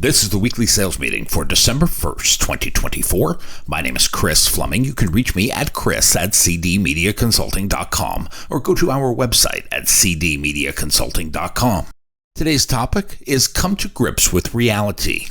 This is the weekly sales meeting for December 1st, 2024. My name is Chris Fleming. You can reach me at chris@cdmediaconsulting.com or go to our website at cdmediaconsulting.com. Today's topic is come to grips with reality.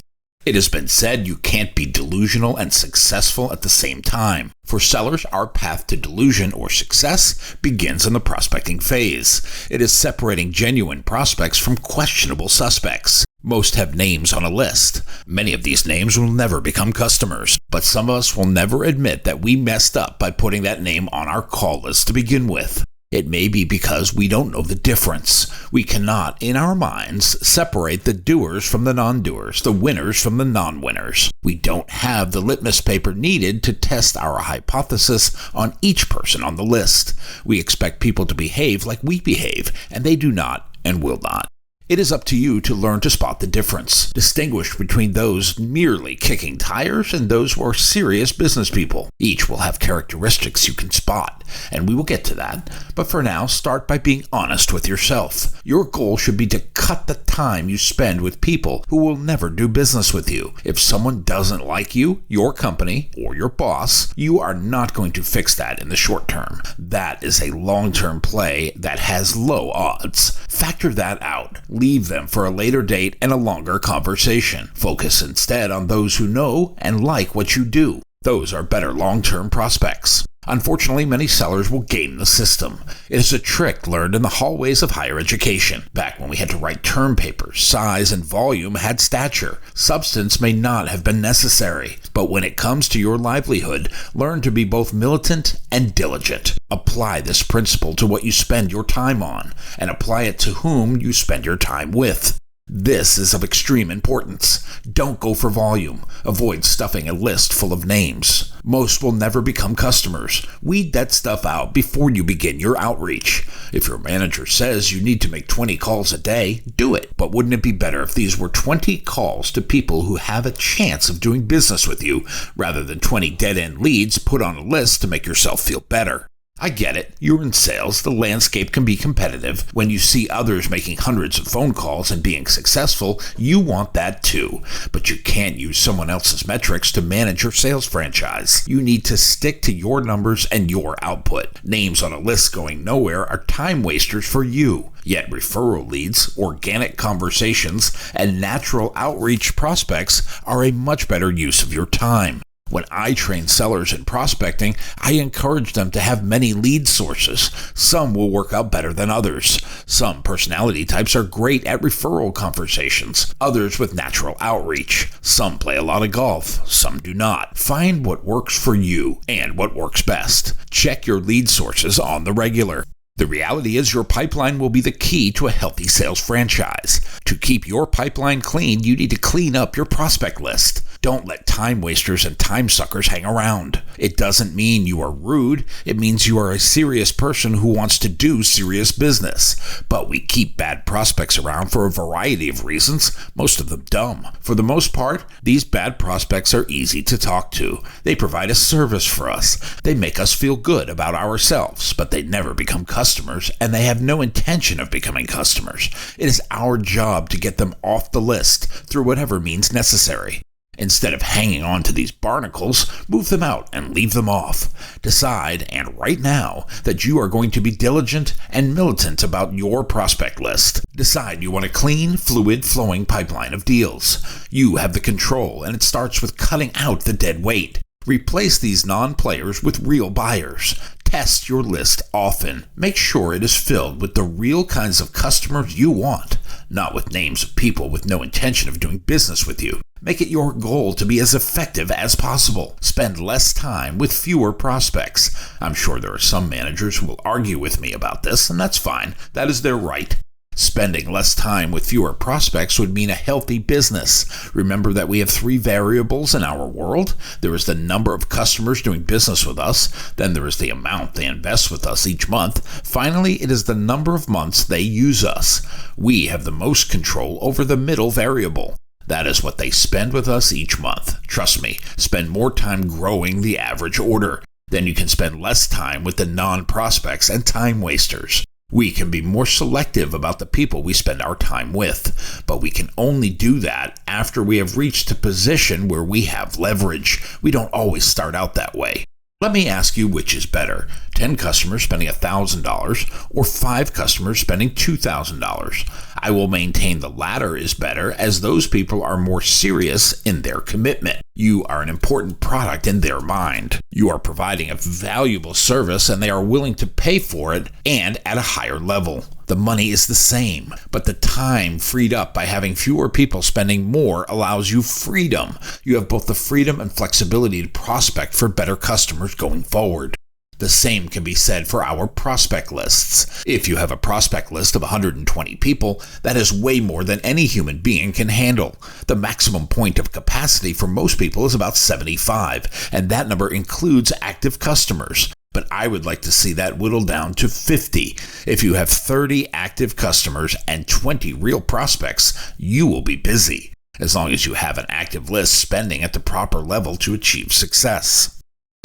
It has been said you can't be delusional and successful at the same time. For sellers, our path to delusion or success begins in the prospecting phase. It is separating genuine prospects from questionable suspects. Most have names on a list. Many of these names will never become customers, but some of us will never admit that we messed up by putting that name on our call list to begin with. It may be because we don't know the difference. We cannot, in our minds, separate the doers from the non-doers, the winners from the non-winners. We don't have the litmus paper needed to test our hypothesis on each person on the list. We expect people to behave like we behave, and they do not and will not. It is up to you to learn to spot the difference. Distinguish between those merely kicking tires and those who are serious business people. Each will have characteristics you can spot, and we will get to that. But for now, start by being honest with yourself. Your goal should be to cut the time you spend with people who will never do business with you. If someone doesn't like you, your company, or your boss, you are not going to fix that in the short term. That is a long-term play that has low odds. Factor that out. Leave them for a later date and a longer conversation. Focus instead on those who know and like what you do. Those are better long-term prospects. Unfortunately, many sellers will game the system. It is a trick learned in the hallways of higher education. Back when we had to write term papers, size and volume had stature. Substance may not have been necessary. But when it comes to your livelihood, learn to be both militant and diligent. Apply this principle to what you spend your time on, and apply it to whom you spend your time with. This is of extreme importance. Don't go for volume. Avoid stuffing a list full of names. Most will never become customers. Weed that stuff out before you begin your outreach. If your manager says you need to make 20 calls a day, do it. But wouldn't it be better if these were 20 calls to people who have a chance of doing business with you, rather than 20 dead-end leads put on a list to make yourself feel better? I get it. You're in sales. The landscape can be competitive. When you see others making hundreds of phone calls and being successful, you want that too. But you can't use someone else's metrics to manage your sales franchise. You need to stick to your numbers and your output. Names on a list going nowhere are time wasters for you. Yet referral leads, organic conversations, and natural outreach prospects are a much better use of your time. When I train sellers in prospecting, I encourage them to have many lead sources. Some will work out better than others. Some personality types are great at referral conversations, others with natural outreach. Some play a lot of golf, some do not. Find what works for you and what works best. Check your lead sources on the regular. The reality is your pipeline will be the key to a healthy sales franchise. To keep your pipeline clean, you need to clean up your prospect list. Don't let time wasters and time suckers hang around. It doesn't mean you are rude. It means you are a serious person who wants to do serious business. But we keep bad prospects around for a variety of reasons, most of them dumb. For the most part, these bad prospects are easy to talk to. They provide a service for us. They make us feel good about ourselves, but they never become customers, and they have no intention of becoming customers. It is our job to get them off the list through whatever means necessary. Instead of hanging on to these barnacles, move them out and leave them off. Decide, and right now, that you are going to be diligent and militant about your prospect list. Decide you want a clean, fluid, flowing pipeline of deals. You have the control, and it starts with cutting out the dead weight. Replace these non-players with real buyers. Test your list often. Make sure it is filled with the real kinds of customers you want, not with names of people with no intention of doing business with you. Make it your goal to be as effective as possible. Spend less time with fewer prospects. I'm sure there are some managers who will argue with me about this, and that's fine. That is their right. Spending less time with fewer prospects would mean a healthy business. Remember that we have 3 variables in our world. There is the number of customers doing business with us. Then there is the amount they invest with us each month. Finally, it is the number of months they use us. We have the most control over the middle variable. That is what they spend with us each month. Trust me, spend more time growing the average order. Then you can spend less time with the non-prospects and time wasters. We can be more selective about the people we spend our time with, but we can only do that after we have reached a position where we have leverage. We don't always start out that way. Let me ask you which is better, 10 customers spending $1,000 or 5 customers spending $2,000. I will maintain the latter is better as those people are more serious in their commitment. You are an important product in their mind. You are providing a valuable service and they are willing to pay for it and at a higher level. The money is the same, but the time freed up by having fewer people spending more allows you freedom. You have both the freedom and flexibility to prospect for better customers going forward. The same can be said for our prospect lists. If you have a prospect list of 120 people, that is way more than any human being can handle. The maximum point of capacity for most people is about 75, and that number includes active customers. But I would like to see that whittled down to 50. If you have 30 active customers and 20 real prospects, you will be busy, as long as you have an active list spending at the proper level to achieve success.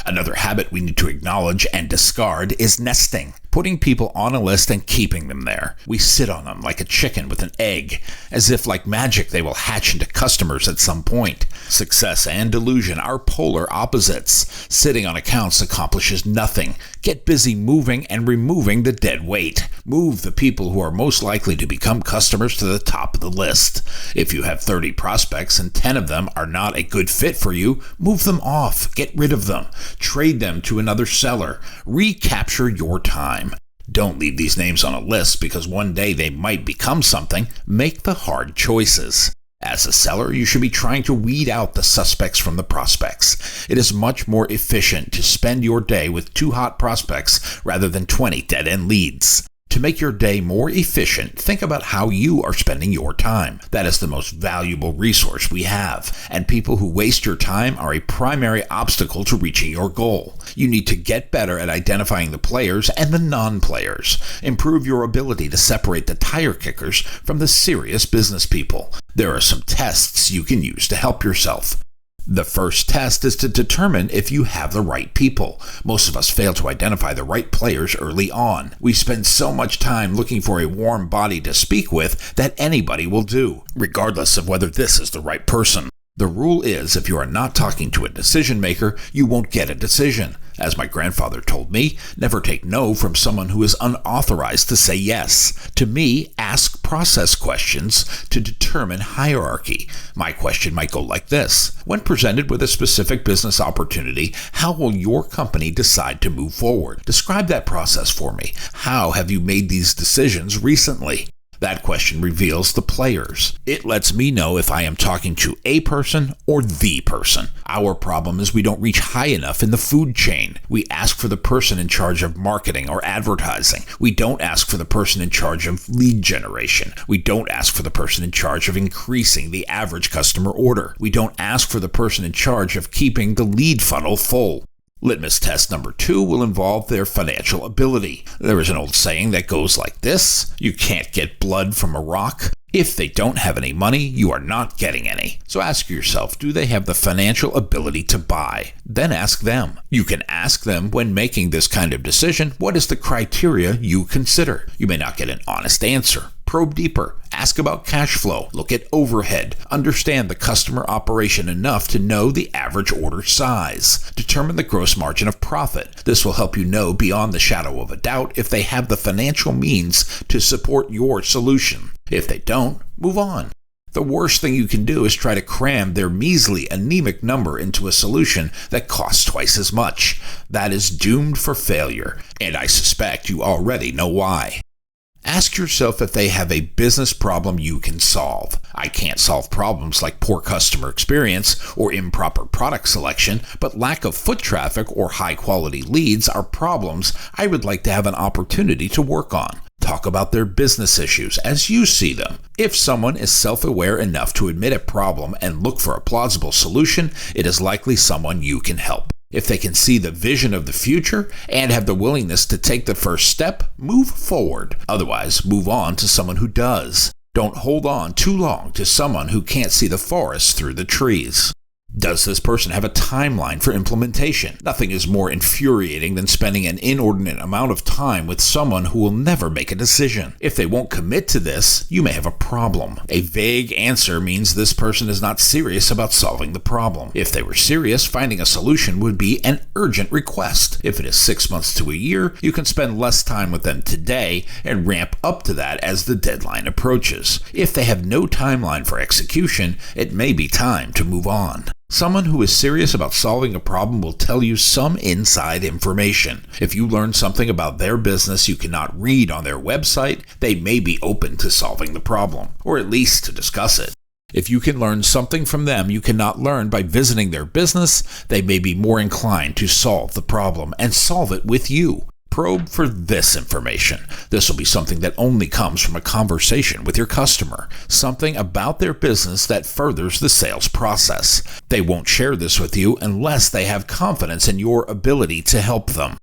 Another habit we need to acknowledge and discard is nesting, putting people on a list and keeping them there. We sit on them like a chicken with an egg, as if like magic they will hatch into customers at some point. Success and delusion are polar opposites. Sitting on accounts accomplishes nothing. Get busy moving and removing the dead weight. Move the people who are most likely to become customers to the top of the list. If you have 30 prospects and 10 of them are not a good fit for you, move them off. Get rid of them. Trade them to another seller. Recapture your time. Don't leave these names on a list because one day they might become something. Make the hard choices. As a seller, you should be trying to weed out the suspects from the prospects. It is much more efficient to spend your day with 2 hot prospects rather than 20 dead-end leads. To make your day more efficient, think about how you are spending your time. That is the most valuable resource we have, and people who waste your time are a primary obstacle to reaching your goal. You need to get better at identifying the players and the non-players. Improve your ability to separate the tire kickers from the serious business people. There are some tests you can use to help yourself. The first test is to determine if you have the right people. Most of us fail to identify the right players early on. We spend so much time looking for a warm body to speak with that anybody will do, regardless of whether this is the right person. The rule is, if you are not talking to a decision maker, you won't get a decision. As my grandfather told me, never take no from someone who is unauthorized to say yes. To me, ask process questions to determine hierarchy. My question might go like this. When presented with a specific business opportunity, how will your company decide to move forward? Describe that process for me. How have you made these decisions recently? That question reveals the players. It lets me know if I am talking to a person or the person. Our problem is we don't reach high enough in the food chain. We ask for the person in charge of marketing or advertising. We don't ask for the person in charge of lead generation. We don't ask for the person in charge of increasing the average customer order. We don't ask for the person in charge of keeping the lead funnel full. Litmus test number 2 will involve their financial ability. There is an old saying that goes like this: you can't get blood from a rock. If they don't have any money, you are not getting any. So ask yourself, do they have the financial ability to buy? Then ask them. You can ask them when making this kind of decision, what is the criteria you consider? You may not get an honest answer. Probe deeper. Ask about cash flow. Look at overhead. Understand the customer operation enough to know the average order size. Determine the gross margin of profit. This will help you know beyond the shadow of a doubt if they have the financial means to support your solution. If they don't, move on. The worst thing you can do is try to cram their measly, anemic number into a solution that costs twice as much. That is doomed for failure, and I suspect you already know why. Ask yourself if they have a business problem you can solve. I can't solve problems like poor customer experience or improper product selection, but lack of foot traffic or high-quality leads are problems I would like to have an opportunity to work on. Talk about their business issues as you see them. If someone is self-aware enough to admit a problem and look for a plausible solution, it is likely someone you can help. If they can see the vision of the future and have the willingness to take the first step, move forward. Otherwise, move on to someone who does. Don't hold on too long to someone who can't see the forest through the trees. Does this person have a timeline for implementation? Nothing is more infuriating than spending an inordinate amount of time with someone who will never make a decision. If they won't commit to this, you may have a problem. A vague answer means this person is not serious about solving the problem. If they were serious, finding a solution would be an urgent request. If it is 6 months to a year, you can spend less time with them today and ramp up to that as the deadline approaches. If they have no timeline for execution, it may be time to move on. Someone who is serious about solving a problem will tell you some inside information. If you learn something about their business you cannot read on their website, they may be open to solving the problem, or at least to discuss it. If you can learn something from them you cannot learn by visiting their business, they may be more inclined to solve the problem and solve it with you. Probe for this information. This will be something that only comes from a conversation with your customer, something about their business that furthers the sales process. They won't share this with you unless they have confidence in your ability to help them.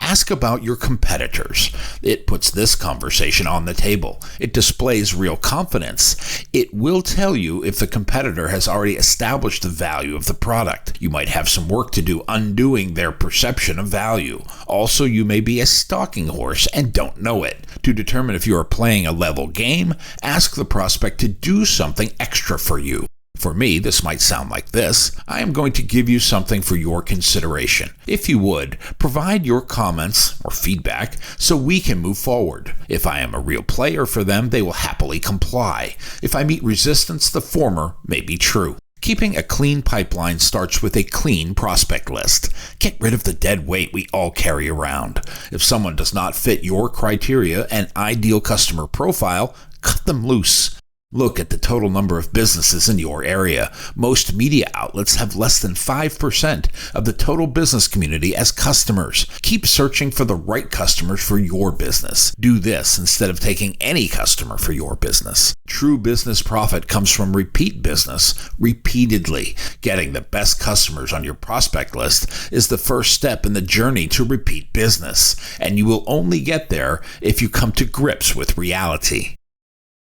Ask about your competitors. It puts this conversation on the table. It displays real confidence. It will tell you if the competitor has already established the value of the product. You might have some work to do undoing their perception of value. Also, you may be a stalking horse and don't know it. To determine if you are playing a level game, ask the prospect to do something extra for you. For me, this might sound like this. I am going to give you something for your consideration. If you would, provide your comments or feedback so we can move forward. If I am a real player for them, they will happily comply. If I meet resistance, the former may be true. Keeping a clean pipeline starts with a clean prospect list. Get rid of the dead weight we all carry around. If someone does not fit your criteria and ideal customer profile, cut them loose. Look at the total number of businesses in your area. Most media outlets have less than 5% of the total business community as customers. Keep searching for the right customers for your business. Do this instead of taking any customer for your business. True business profit comes from repeat business repeatedly. Getting the best customers on your prospect list is the first step in the journey to repeat business, and you will only get there if you come to grips with reality.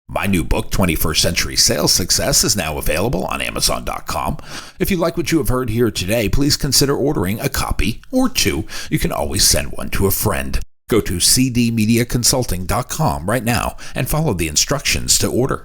My new book, 21st Century Sales Success, is now available on Amazon.com. If you like what you have heard here today, please consider ordering a copy or two. You can always send one to a friend. Go to cdmediaconsulting.com right now and follow the instructions to order.